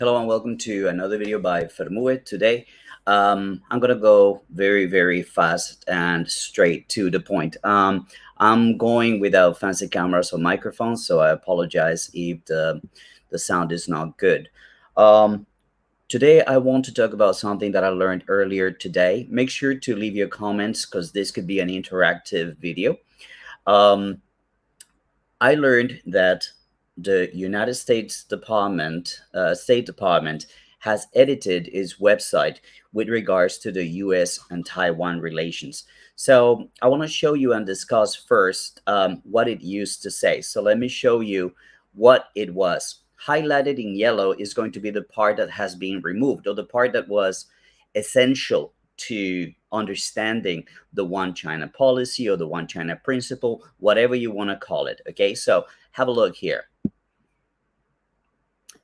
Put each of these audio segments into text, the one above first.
Hello and welcome to another video by Fermue. Today, I'm gonna go very fast and straight to the point. I'm going without fancy cameras or microphones, so I apologize if the sound is not good. Um, Today, I want to talk about something that I learned earlier today. Make sure to leave your comments because this could be an interactive video. Um, I learned that the United States State Department has edited its website with regards to the US and Taiwan relations. So I want to show you and discuss first what it used to say. So let me show you what it was. Highlighted in yellow is going to be the part that has been removed, or the part that was essential to understanding the one China policy or the one China principle, whatever you want to call it. Okay, so have a look here.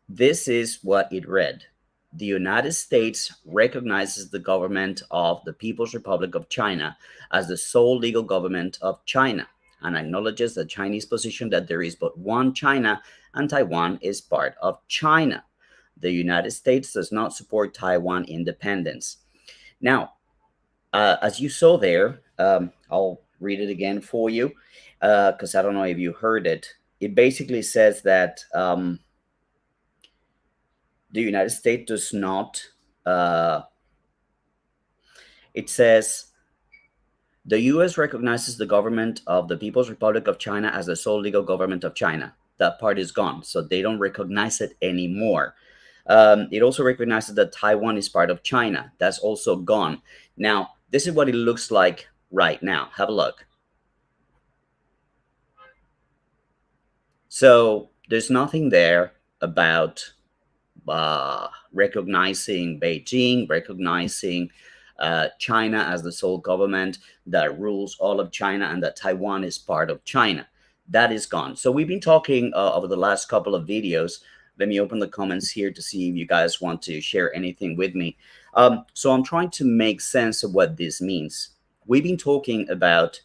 This is what it read. The United States recognizes the government of the People's Republic of China as the sole legal government of China and acknowledges the Chinese position that there is but one China and Taiwan is part of China. The United States does not support Taiwan independence. Now, as you saw there, I'll read it again for you because I don't know if you heard it. It basically says that the United States does not, it says, the US recognizes the government of the People's Republic of China as the sole legal government of China. That part is gone, so they don't recognize it anymore. It also recognizes that Taiwan is part of China. That's also gone. Now, this is what it looks like right now. Have a look. So there's nothing there about recognizing Beijing, recognizing China as the sole government that rules all of China and that Taiwan is part of China. That is gone. So we've been talking over the last couple of videos. Let me open the comments here to see if you guys want to share anything with me. So I'm trying to make sense of what this means. We've been talking about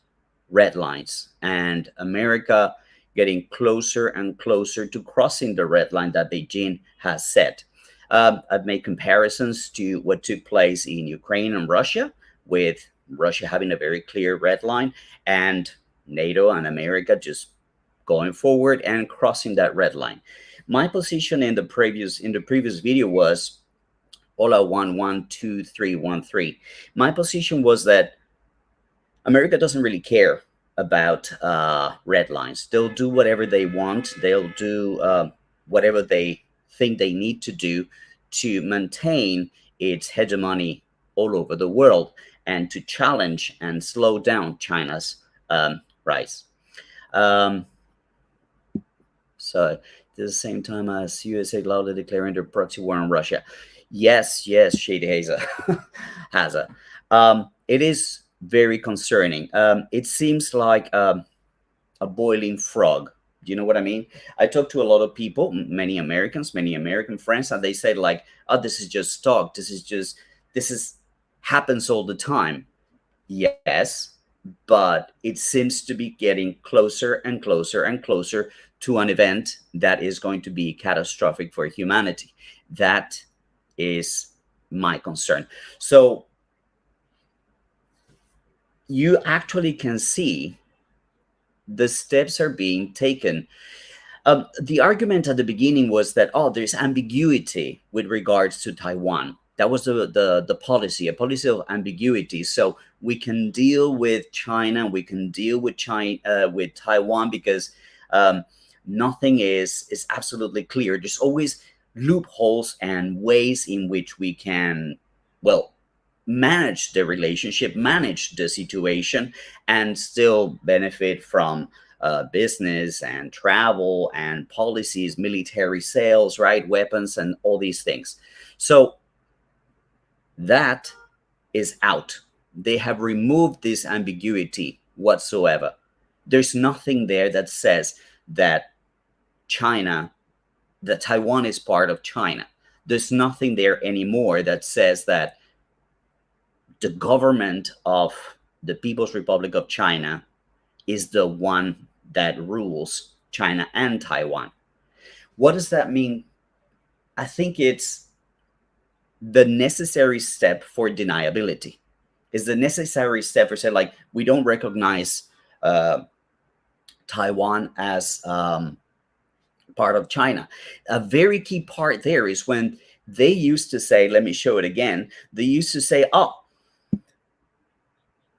red lines and America getting closer and closer to crossing the red line that Beijing has set. I've made comparisons to what took place in Ukraine and Russia, with Russia having a very clear red line and NATO and America just going forward and crossing that red line. My position in the previous video was Hola 112313. My position was that America doesn't really care about red lines. They'll do whatever they want. They'll do whatever they think they need to do to maintain its hegemony all over the world and to challenge and slow down China's rise. So at the same time as USA loudly declaring their proxy war on Russia. Yes, Shady Haza. It is very concerning. It seems like a boiling frog. Do you know what I mean? I talk to a lot of people, many American friends, and they say like, oh, this is just talk. This happens all the time. Yes, but it seems to be getting closer and closer and closer to an event that is going to be catastrophic for humanity. That is my concern. So you actually can see the steps are being taken. The argument at the beginning was that, oh, there's ambiguity with regards to Taiwan. That was the policy, a policy of ambiguity. So we can deal with China, we can deal with with Taiwan because nothing is absolutely clear. There's always loopholes and ways in which we can, well, manage the relationship, manage the situation, and still benefit from business and travel and policies, military sales, right, weapons, and all these things. So that is out. They have removed this ambiguity whatsoever. There's nothing there that says that Taiwan is part of China. There's nothing there anymore that says that the government of the People's Republic of China is the one that rules China and Taiwan. What does that mean I think it's the necessary step for deniability. Is the necessary step for say like we don't recognize uh, Taiwan as part of China. A very key part there is when they used to say, let me show it again. They used to say, oh,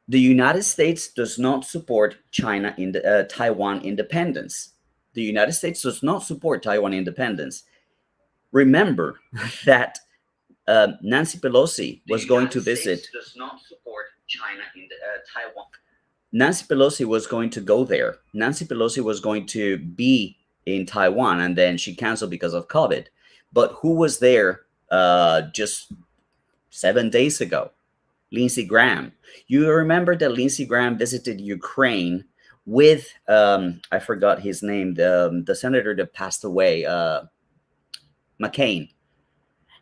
the United States does not support China in the, Taiwan independence. The United States does not support Taiwan independence. Remember that Nancy Pelosi was going to visit. Does not support China in the, Taiwan. Nancy Pelosi was going to go there. Nancy Pelosi was going to be in Taiwan, and then she canceled because of COVID. But who was there just 7 days ago? Lindsey Graham. You remember that Lindsey Graham visited Ukraine with I forgot his name, the senator that passed away, McCain,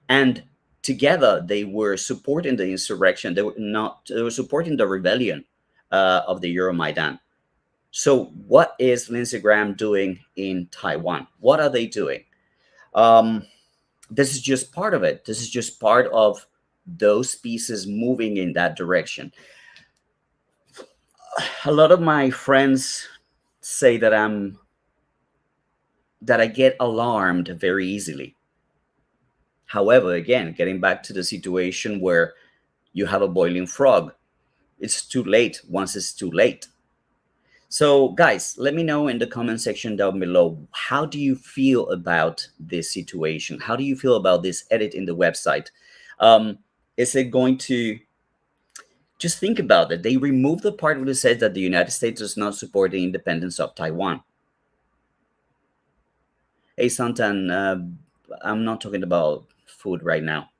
and together they were supporting the insurrection. They were not. They were supporting the rebellion of the Euromaidan. So, what is Lindsey Graham doing in Taiwan? What are they doing? Um, this is just part of it. This is just part of those pieces moving in that direction. A lot of my friends say that I get alarmed very easily. However, again, getting back to the situation where you have a boiling frog, it's too late once it's too late. So, guys, let me know in the comment section down below. How do you feel about this situation? How do you feel about this edit in the website? Is it going to just think about it? They removed the part where it says that the United States does not support the independence of Taiwan. Hey, Santan, I'm not talking about food right now.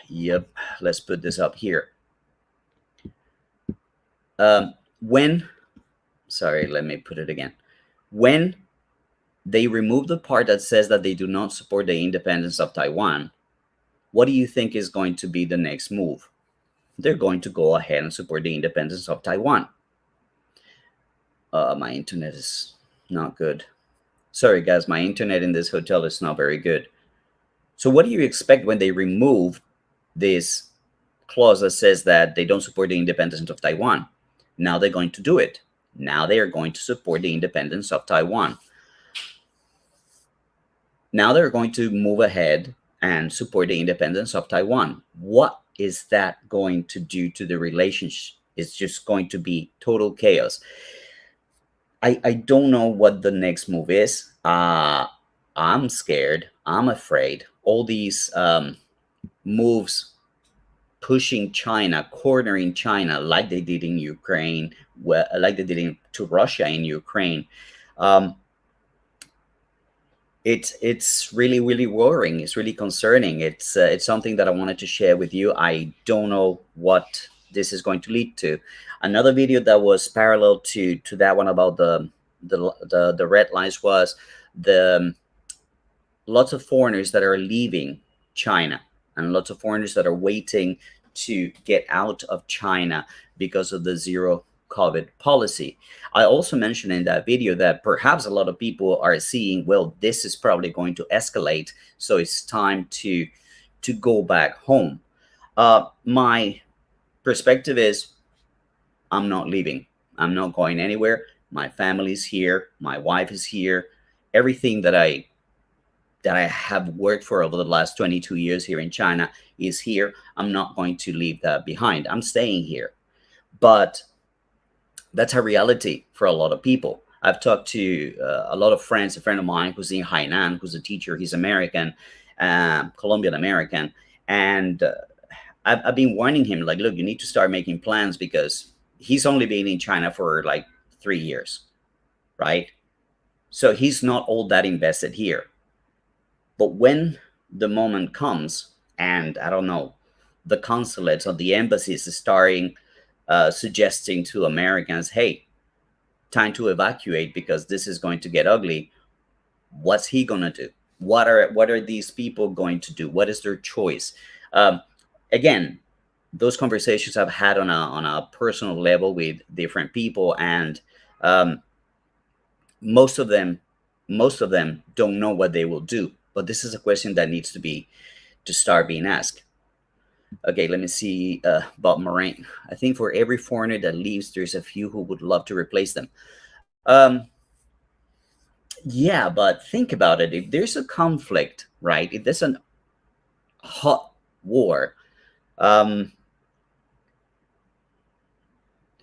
Yep, let's put this up here. When, sorry, let me put it again. When they remove the part that says that they do not support the independence of Taiwan, what do you think is going to be the next move? They're going to go ahead and support the independence of Taiwan. My internet is not good. Sorry, guys, my internet in this hotel is not very good. So what do you expect when they remove this clause that says that they don't support the independence of Taiwan? Now they're going to do it. Now they are going to support the independence of Taiwan. Now they're going to move ahead and support the independence of Taiwan. What is that going to do to the relationship? It's just going to be total chaos. I don't know what the next move is. I'm scared. I'm afraid. All these moves pushing China, cornering China, like they did in Ukraine, like they did to Russia in Ukraine. It's really, really worrying. It's really concerning. It's something that I wanted to share with you. I don't know what this is going to lead to. Another video that was parallel to that one about the red lines was the lots of foreigners that are leaving China and lots of foreigners that are waiting to get out of China because of the zero COVID policy. I also mentioned in that video that perhaps a lot of people are seeing, well, this is probably going to escalate, so it's time to go back home. My perspective is, I'm not leaving. I'm not going anywhere. My family's here. My wife is here. Everything that I have worked for over the last 22 years here in China is here. I'm not going to leave that behind. I'm staying here. But that's a reality for a lot of people. I've talked to a lot of friends. A friend of mine who's in Hainan, who's a teacher. He's American, Colombian American. And I've been warning him, like, look, you need to start making plans because he's only been in China for like 3 years, right? So he's not all that invested here. But when the moment comes, and I don't know, the consulates or the embassies is starting suggesting to Americans, hey, time to evacuate because this is going to get ugly. What's he gonna do? What are these people going to do? What is their choice? Again, those conversations I've had on a personal level with different people, and most of them most of them don't know what they will do. But this is a question that needs to start being asked. Okay, let me see. Bob Moraine. I think for every foreigner that leaves, there's a few who would love to replace them. Yeah, but think about it. If there's a conflict, right? If there's a hot war, um,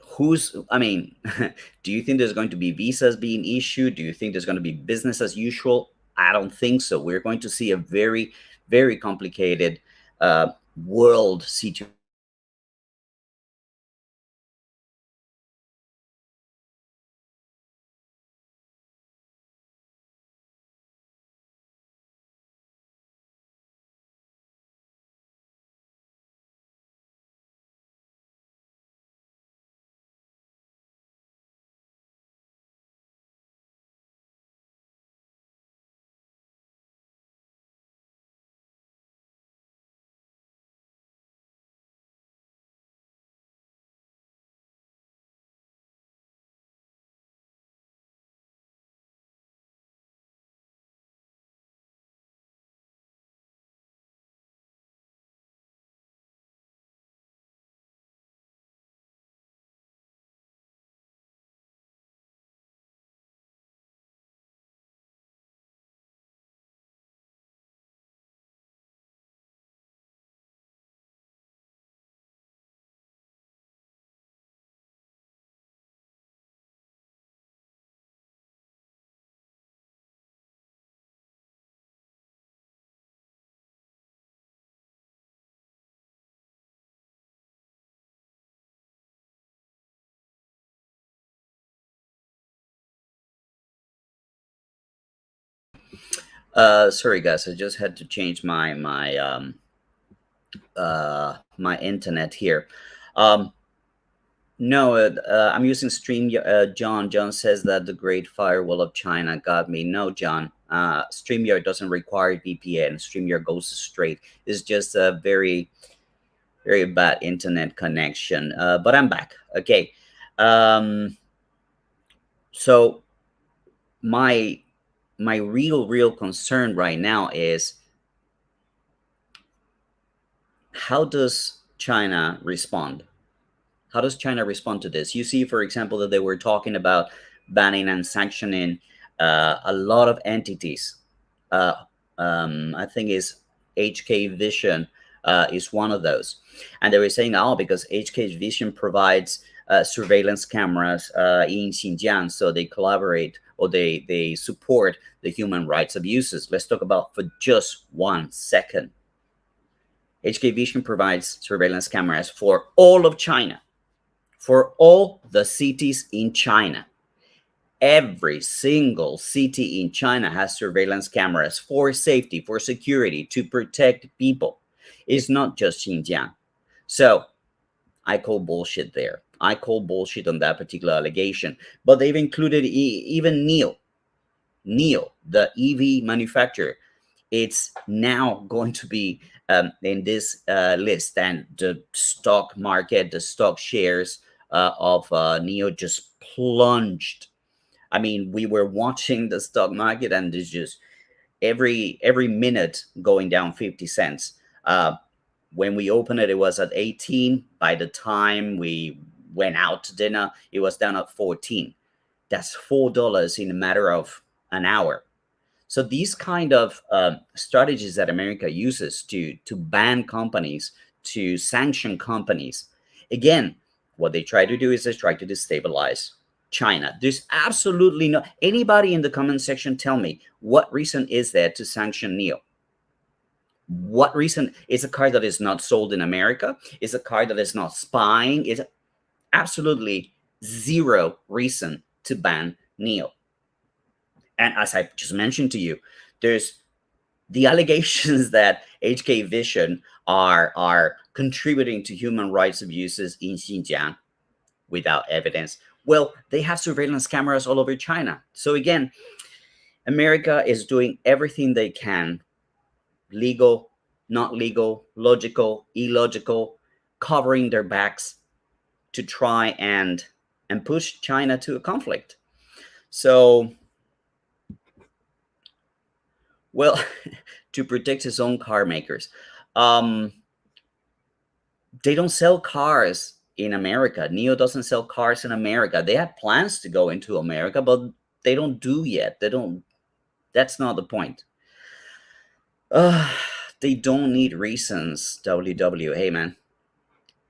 who's I mean, do you think there's going to be visas being issued? Do you think there's going to be business as usual? I don't think so. We're going to see a very, very complicated world situation. Sorry, guys, I just had to change my internet here. Um, no, I'm using Stream. John says that the Great Firewall of China got me. No, John. StreamYard doesn't require VPN. StreamYard goes straight. It's just a very, very bad internet connection. But I'm back. Okay. Um, so my my real concern right now is, how does China respond? How does China respond to this? You see, for example, that they were talking about banning and sanctioning a lot of entities. Uh, I think is HK Vision is one of those, and they were saying, oh, because HK Vision provides surveillance cameras in Xinjiang, so they collaborate or they support the human rights abuses. Let's talk about for just 1 second. HK Vision provides surveillance cameras for all of China, for all the cities in China. Every single city in China has surveillance cameras for safety, for security, to protect people. It's not just Xinjiang. So I call bullshit there. I call bullshit on that particular allegation. But they've included even NIO, the EV manufacturer. It's now going to be in this list, and the stock market, the stock shares of NIO just plunged. I mean, we were watching the stock market, and it's just every minute going down 50 cents. When we opened it, it was at 18. By the time we went out to dinner, it was down at 14. That's $4 in a matter of an hour. So these kind of strategies that America uses to ban companies, to sanction companies, again, what they try to do is they try to destabilize China. There's absolutely no anybody in the comment section tell me what reason is there to sanction NEO? What reason is a car that is not sold in America? Is a car that is not spying? Is absolutely zero reason to ban NEO. And as I just mentioned to you, there's the allegations that HK Vision are contributing to human rights abuses in Xinjiang without evidence. Well, they have surveillance cameras all over China. So again, America is doing everything they can, legal, not legal, logical, illogical, covering their backs to try and push China to a conflict. So Well, to protect his own car makers. Um, they don't sell cars in America. Neo doesn't sell cars in America. They have plans to go into America, but they don't do yet. They don't. That's not the point. Uh, they don't need reasons. WW. Hey man.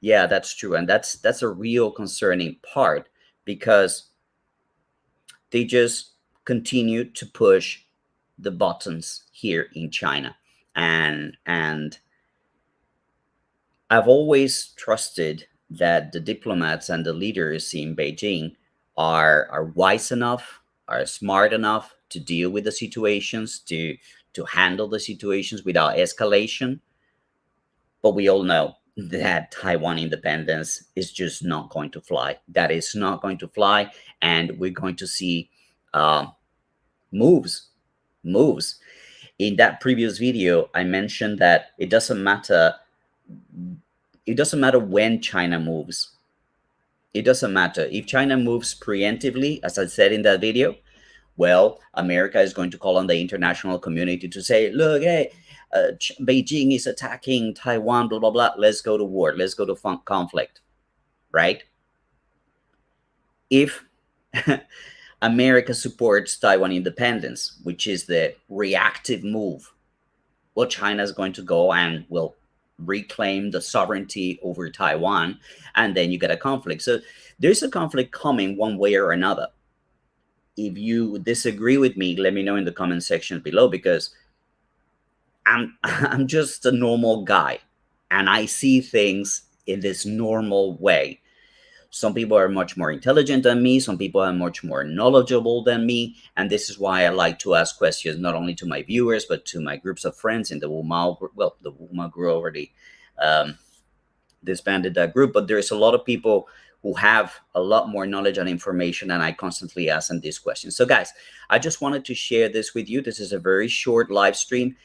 Yeah, that's true, and that's a real concerning part because they just continue to push the buttons here in China, and I've always trusted that the diplomats and the leaders in Beijing are wise enough, are smart enough to deal with the situations, to handle the situations without escalation. But we all know that Taiwan independence is just not going to fly. That is not going to fly, and we're going to see uh, moves, moves. In that previous video, I mentioned that it doesn't matter. It doesn't matter when China moves. It doesn't matter if China moves preemptively, as I said in that video. Well, America is going to call on the international community to say, look, hey, Beijing is attacking Taiwan, blah, blah, blah. Let's go to war. Let's go to conflict, right? If America supports Taiwan independence, which is the reactive move, well, China is going to go and will reclaim the sovereignty over Taiwan, and then you get a conflict. So there's a conflict coming one way or another. If you disagree with me, let me know in the comment section below, because I'm just a normal guy and I see things in this normal way. Some people are much more intelligent than me, some people are much more knowledgeable than me, and this is why I like to ask questions not only to my viewers but to my groups of friends in the Wumao group. Well, the Wumao group already disbanded that group, but there's a lot of people who have a lot more knowledge and information, and I constantly ask them these questions. So guys, I just wanted to share this with you. This is a very short live stream.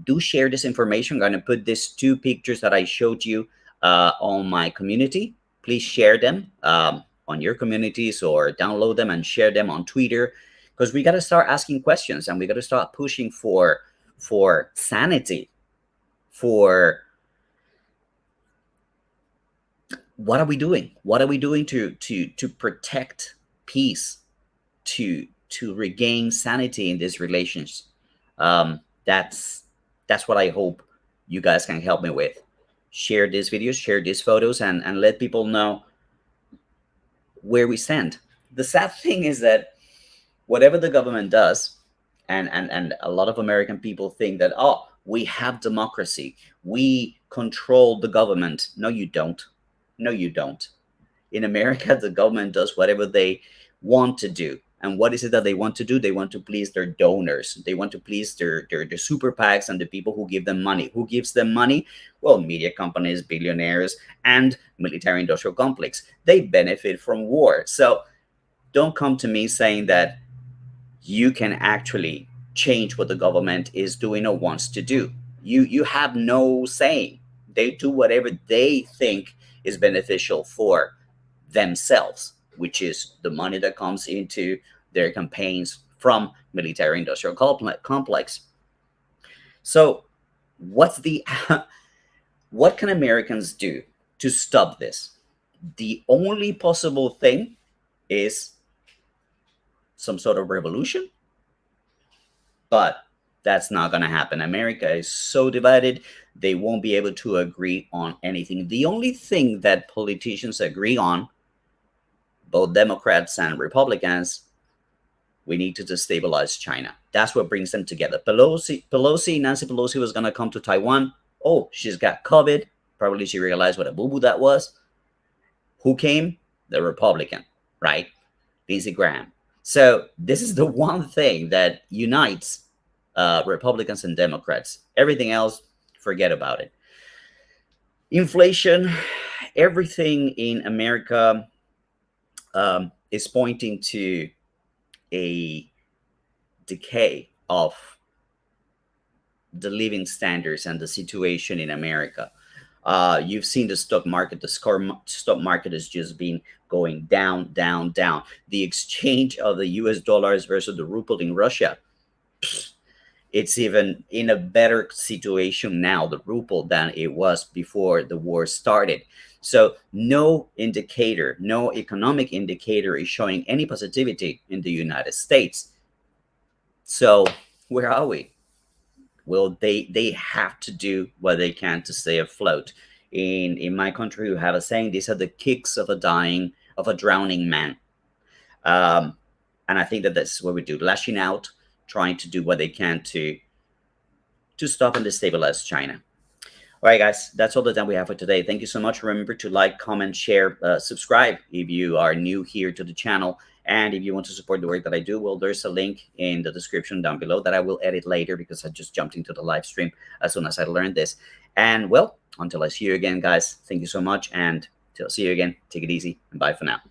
Do share this information. I'm going to put these two pictures that I showed you on my community. Please share them on your communities, or download them and share them on Twitter, because we got to start asking questions, and we got to start pushing for sanity, for what are we doing? What are we doing to protect peace, to regain sanity in these relations? That's what I hope you guys can help me with. Share these videos, share these photos, and let people know where we stand. The sad thing is that whatever the government does, and a lot of American people think that, oh, we have democracy, we control the government. No, you don't. No, you don't. In America, the government does whatever they want to do. And what is it that they want to do? They want to please their donors. They want to please their super PACs and the people who give them money. Who gives them money? Well, media companies, billionaires, and military-industrial complex. They benefit from war. So don't come to me saying that you can actually change what the government is doing or wants to do. You have no say. They do whatever they think is beneficial for themselves, which is the money that comes into their campaigns from military industrial complex. So what's the what can Americans do to stop this? The only possible thing is some sort of revolution, but that's not going to happen. America is so divided, they won't be able to agree on anything. The only thing that politicians agree on, both Democrats and Republicans, we need to destabilize China. That's what brings them together. Nancy Pelosi was going to come to Taiwan. Oh, she's got COVID. Probably she realized what a boo-boo that was. Who came? The Republican, right? Lindsey Graham. So this is the one thing that unites Republicans and Democrats. Everything else, forget about it. Inflation, everything in America is pointing to a decay of the living standards and the situation in America. You've seen the stock market. The stock market has just been going down, down, down. The exchange of the US dollars versus the ruble in Russia, It's even in a better situation now, the ruble, than it was before the war started. So no indicator, no economic indicator is showing any positivity in the United States. So where are we? Well, they have to do what they can to stay afloat. In my country, we have a saying: these are the kicks of a drowning man. Um, and I think that that's what we do, lashing out, trying to do what they can to stop and destabilize China. All right, guys, that's all the time we have for today. Thank you so much. Remember to like, comment, share, subscribe if you are new here to the channel. And if you want to support the work that I do, well, there's a link in the description down below that I will edit later because I just jumped into the live stream as soon as I learned this. And well, until I see you again, guys, thank you so much. And till I see you again, take it easy and bye for now.